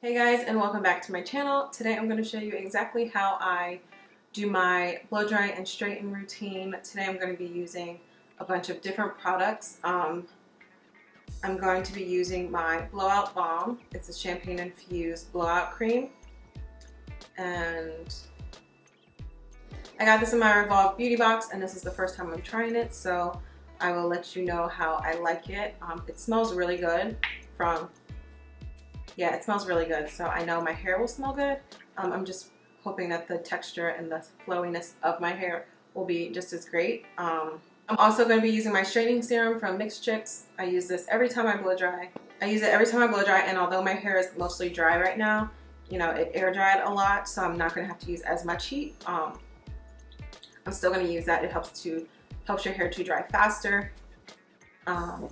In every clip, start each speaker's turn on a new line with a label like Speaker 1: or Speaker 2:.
Speaker 1: Hey guys, and welcome back to my channel. Today I'm going to show you exactly how I do my blow dry and straighten routine. Today I'm going to be using a bunch of different products. I'm going to be using my Blowout Bombe. It's a champagne infused blowout cream, and I got this in my Revolve beauty box, and this is the first time I'm trying it, so I will let you know how I like it. It smells really good. Yeah, it smells really good, so I know my hair will smell good. I'm just hoping that the texture and the flowiness of my hair will be just as great. I'm also going to be using my straightening serum from Mixed Chicks. I use this every time I blow dry. And although my hair is mostly dry right now, you know, it air dried a lot, so I'm not going to have to use as much heat. I'm still going to use that. It helps your hair to dry faster,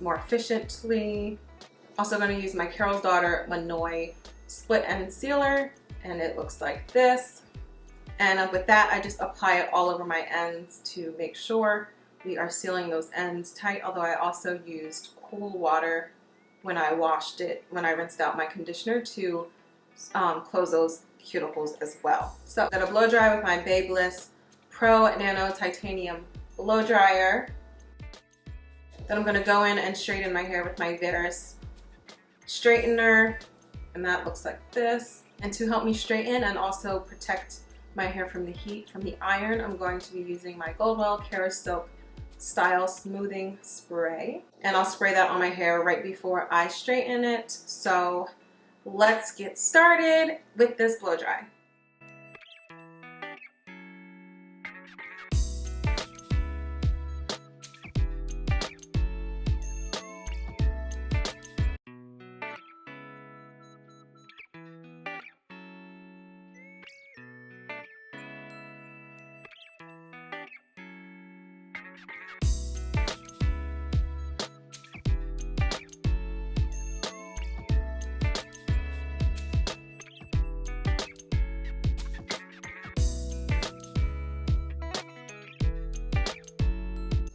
Speaker 1: more efficiently. Also going to use my Carol's Daughter Monoi split end sealer, and it looks like this. And with that, I just apply it all over my ends to make sure we are sealing those ends tight, although I also used cool water when I rinsed out my conditioner to close those cuticles as well. So I'm going to blow dry with my BaByliss Pro Nano Titanium Blow Dryer. Then I'm going to go in and straighten my hair with my Varis straightener, and that looks like this. And to help me straighten and also protect my hair from the heat from the iron, I'm going to be using my Goldwell Kerasilk Smoothing spray, and I'll spray that on my hair right before I straighten it. So let's get started with this blow dry.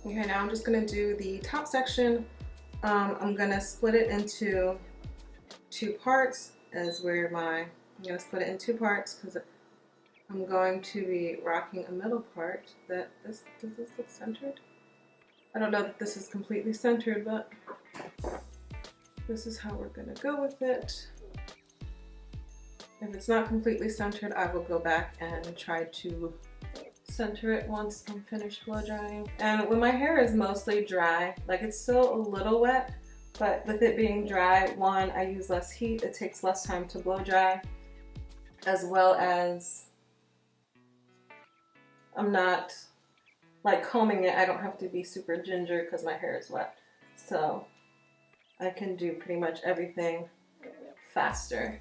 Speaker 1: Okay, now I'm just going to do the top section. I'm going to split it into two parts I'm going to split it in two parts because I'm going to be rocking a middle part. Does this look centered? I don't know that this is completely centered, but this is how we're going to go with it. If it's not completely centered, I will go back and try to center it once I'm finished blow drying. And when my hair is mostly dry, like it's still a little wet, but with it being dry, one, I use less heat, it takes less time to blow dry, as well as I'm not like combing it. I don't have to be super ginger because my hair is wet, so I can do pretty much everything faster.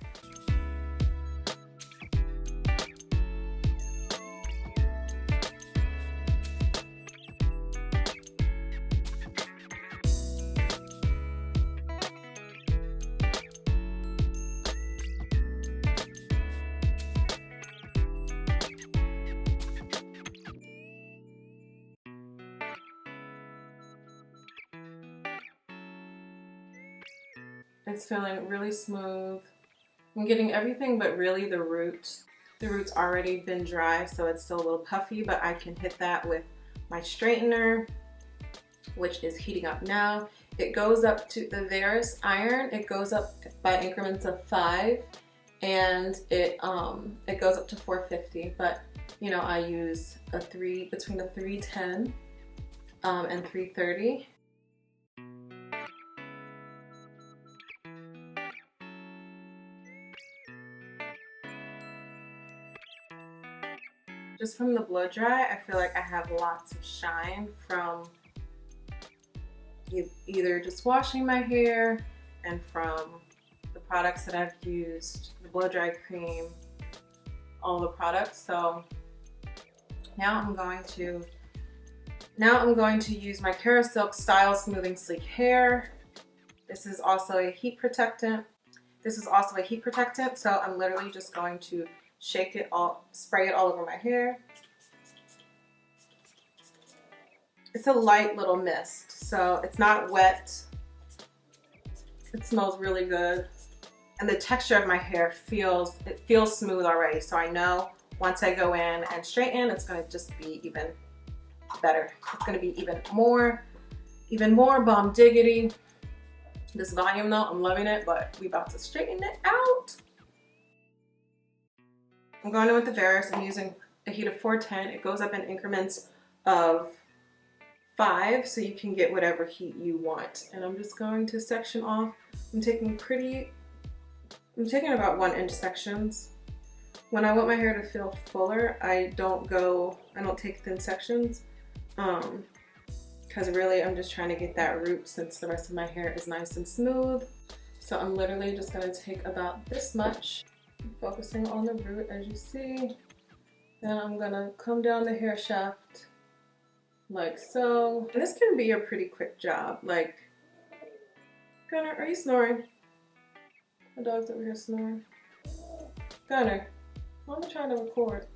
Speaker 1: It's feeling really smooth. I'm getting everything but really the roots. The root's already been dry, so it's still a little puffy, but I can hit that with my straightener, which is heating up now. It goes up to the Varis iron. It goes up by increments of 5, and it goes up to 450. But you know, I use between a 310 and 330. Just from the blow dry, I feel like I have lots of shine from either just washing my hair and from the products that I've used, the blow dry cream, all the products. So now I'm going to use my Kerasilk Smoothing Sleek Hair. This is also a heat protectant. So I'm literally just going to spray it all over my hair. It's a light little mist, so it's not wet. It smells really good. and the texture of my hair feels smooth already. So I know once I go in and straighten, it's gonna just be even better. It's gonna be even more bomb diggity. This volume though, I'm loving it, but we about to straighten it out. I'm going in with the Varis. I'm using a heat of 410. It goes up in increments of 5, so you can get whatever heat you want. And I'm just going to section off. I'm taking about 1-inch sections. When I want my hair to feel fuller, I don't take thin sections. Because really I'm just trying to get that root since the rest of my hair is nice and smooth. So I'm literally just gonna take about this much, focusing on the root as you see. Then I'm gonna come down the hair shaft like so. And this can be a pretty quick job. Like, Gunner, are you snoring? My dog's over here snoring. Gunner, I'm trying to record.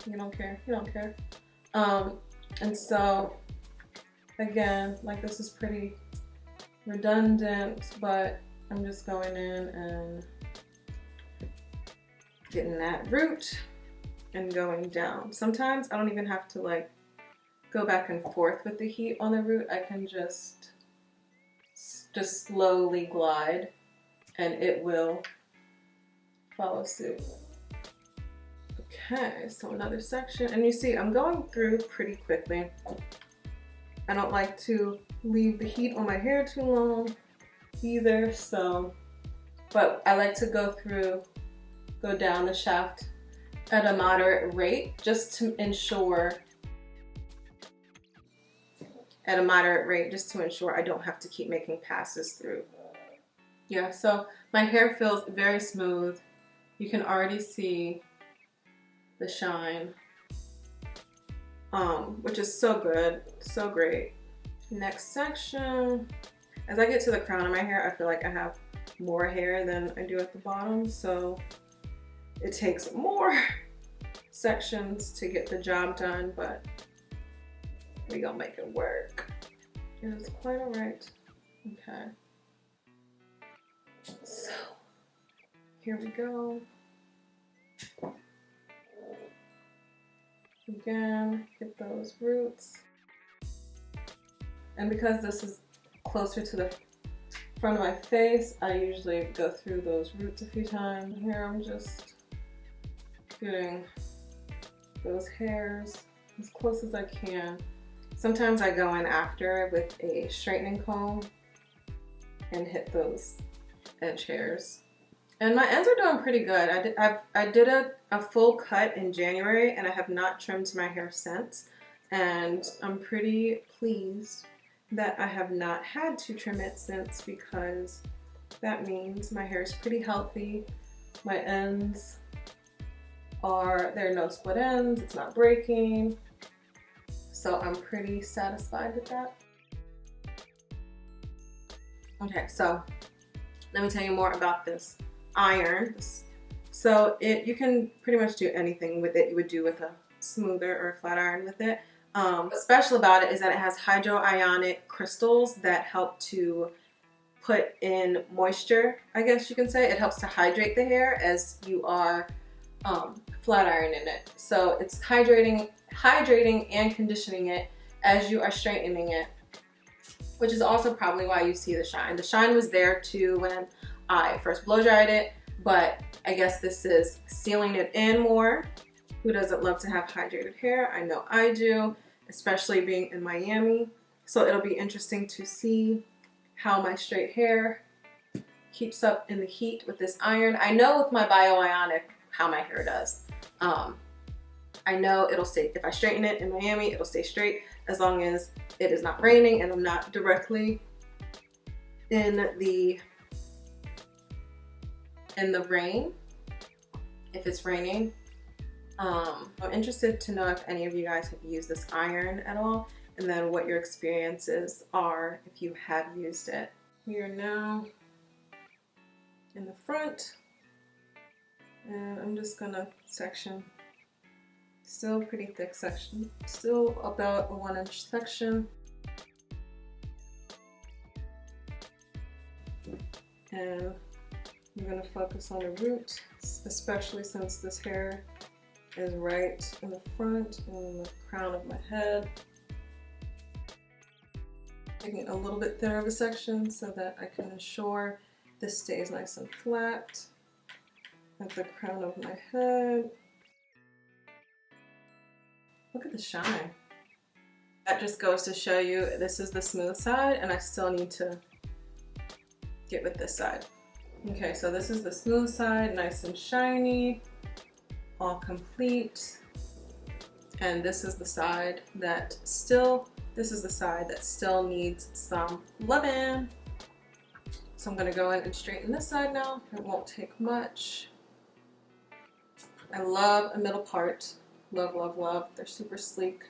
Speaker 1: You don't care, you don't care. And so, again, like this is pretty redundant, but I'm just going in and getting that root and going down. Sometimes I don't even have to like go back and forth with the heat on the root. I can just slowly glide and it will follow suit. Okay, so another section, and you see I'm going through pretty quickly. I don't like to leave the heat on my hair too long either, so, but I like to go down the shaft at a moderate rate just to ensure I don't have to keep making passes through. Yeah, so my hair feels very smooth. You can already see the shine, which is so good, so great. Next section, as I get to the crown of my hair, I feel like I have more hair than I do at the bottom, so it takes more sections to get the job done, but we gonna make it work. It's quite all right. Okay, so here we go. Again, get those roots. And because this is closer to the front of my face, I usually go through those roots a few times. Here I'm just getting those hairs as close as I can. Sometimes I go in after with a straightening comb and hit those edge hairs. And my ends are doing pretty good. I did a full cut in January and I have not trimmed my hair since. And I'm pretty pleased that I have not had to trim it since, because that means my hair is pretty healthy. My ends there are no split ends, it's not breaking. So I'm pretty satisfied with that. Okay, so let me tell you more about this iron. So you can pretty much do anything with it you would do with a smoother or a flat iron with it. What's special about it is that it has hydroionic crystals that help to put in moisture, I guess you can say. It helps to hydrate the hair as you are flat ironing it. So it's hydrating and conditioning it as you are straightening it, which is also probably why you see the shine. The shine was there too when I first blow dried it, but I guess this is sealing it in more. Who doesn't love to have hydrated hair? I know I do, especially being in Miami. So it'll be interesting to see how my straight hair keeps up in the heat with this iron. I know with my BioIonic how my hair does. I know it'll stay, if I straighten it in Miami, it'll stay straight as long as it is not raining and I'm not directly in the rain. If it's raining, I'm interested to know if any of you guys have used this iron at all, and then what your experiences are if you have used it. We are now in the front, and I'm just gonna section. Still a pretty thick section. Still about a 1-inch section. And I'm going to focus on the root, especially since this hair is right in the front and the crown of my head. Taking a little bit thinner of a section so that I can ensure this stays nice and flat at the crown of my head. Look at the shine. That just goes to show you this is the smooth side, and I still need to get with this side. Okay, so this is the smooth side, nice and shiny, all complete. And this is the side that still needs some loving. So I'm gonna go in and straighten this side now. It won't take much. I love a middle part. Love, love, love. They're super sleek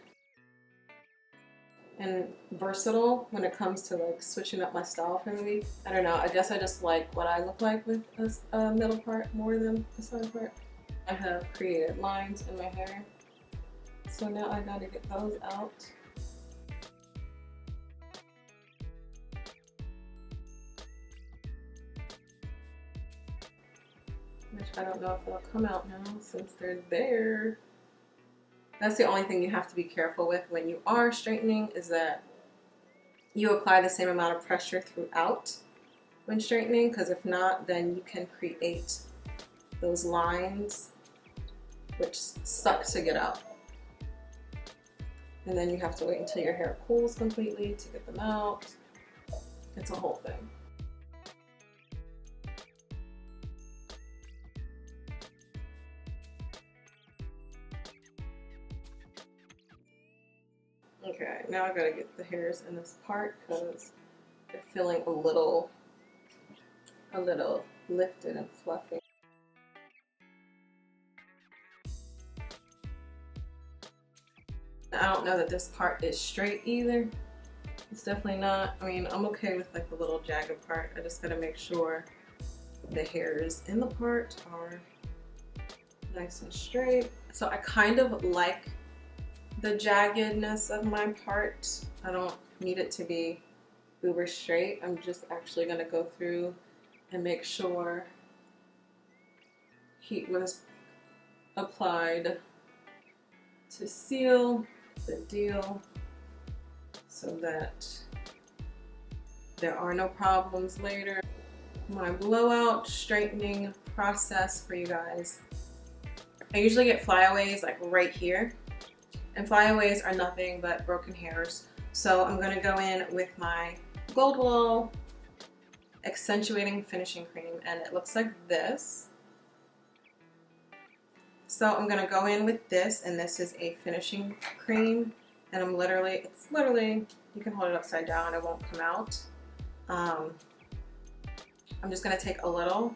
Speaker 1: and versatile when it comes to like switching up my style for the week. I don't know, I guess I just like what I look like with a middle part more than the side part. I have created lines in my hair, so now I gotta get those out. Which I don't know if they'll come out now since they're there. That's the only thing you have to be careful with when you are straightening, is that you apply the same amount of pressure throughout when straightening, because if not, then you can create those lines which suck to get out. And then you have to wait until your hair cools completely to get them out. It's a whole thing. Okay, now I gotta get the hairs in this part because they're feeling a little lifted and fluffy. I don't know that this part is straight either. It's definitely not. I mean, I'm okay with like the little jagged part. I just gotta make sure the hairs in the part are nice and straight. So I kind of like the jaggedness of my part. I don't need it to be uber straight. I'm just actually gonna go through and make sure heat was applied to seal the deal so that there are no problems later. My blowout straightening process for you guys. I usually get flyaways like right here, and flyaways are nothing but broken hairs. So I'm gonna go in with my Goldwell Accentuating Finishing Cream, and it looks like this. So I'm gonna go in with this, and this is a finishing cream, and it's literally, you can hold it upside down, it won't come out. I'm just gonna take a little,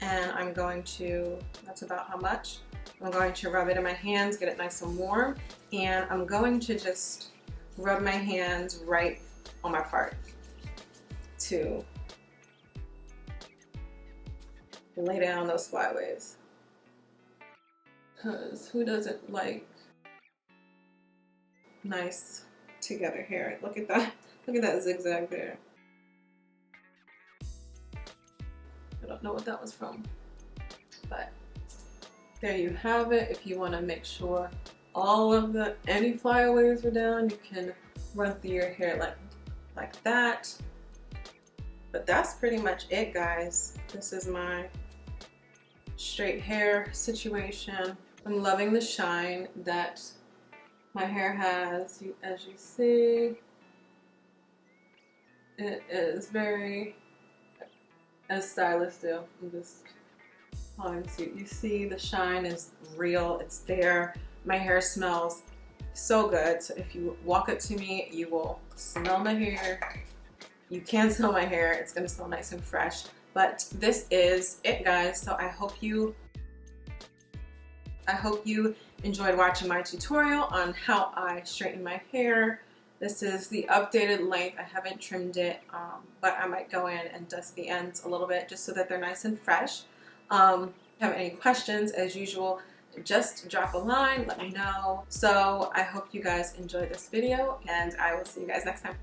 Speaker 1: and I'm going to, that's about how much, I'm going to rub it in my hands, get it nice and warm, and I'm going to just rub my hands right on my part to lay down those flyaways. Because who doesn't like nice together hair? Look at that. Look at that zigzag there. I don't know what that was from, but there you have it. If you want to make sure all of any flyaways are down, you can run through your hair like that. But that's pretty much it, guys. This is my straight hair situation. I'm loving the shine that my hair has. As you see, it is very, as stylists do. I'm just calling to you see the shine is real. It's there. My hair smells so good. So if you walk up to me, you will smell my hair. You can smell my hair. It's gonna smell nice and fresh. But this is it, guys. So I hope you enjoyed watching my tutorial on how I straighten my hair. This is the updated length. I haven't trimmed it, but I might go in and dust the ends a little bit just so that they're nice and fresh. If you have any questions, as usual, just drop a line, let me know. So I hope you guys enjoyed this video, and I will see you guys next time.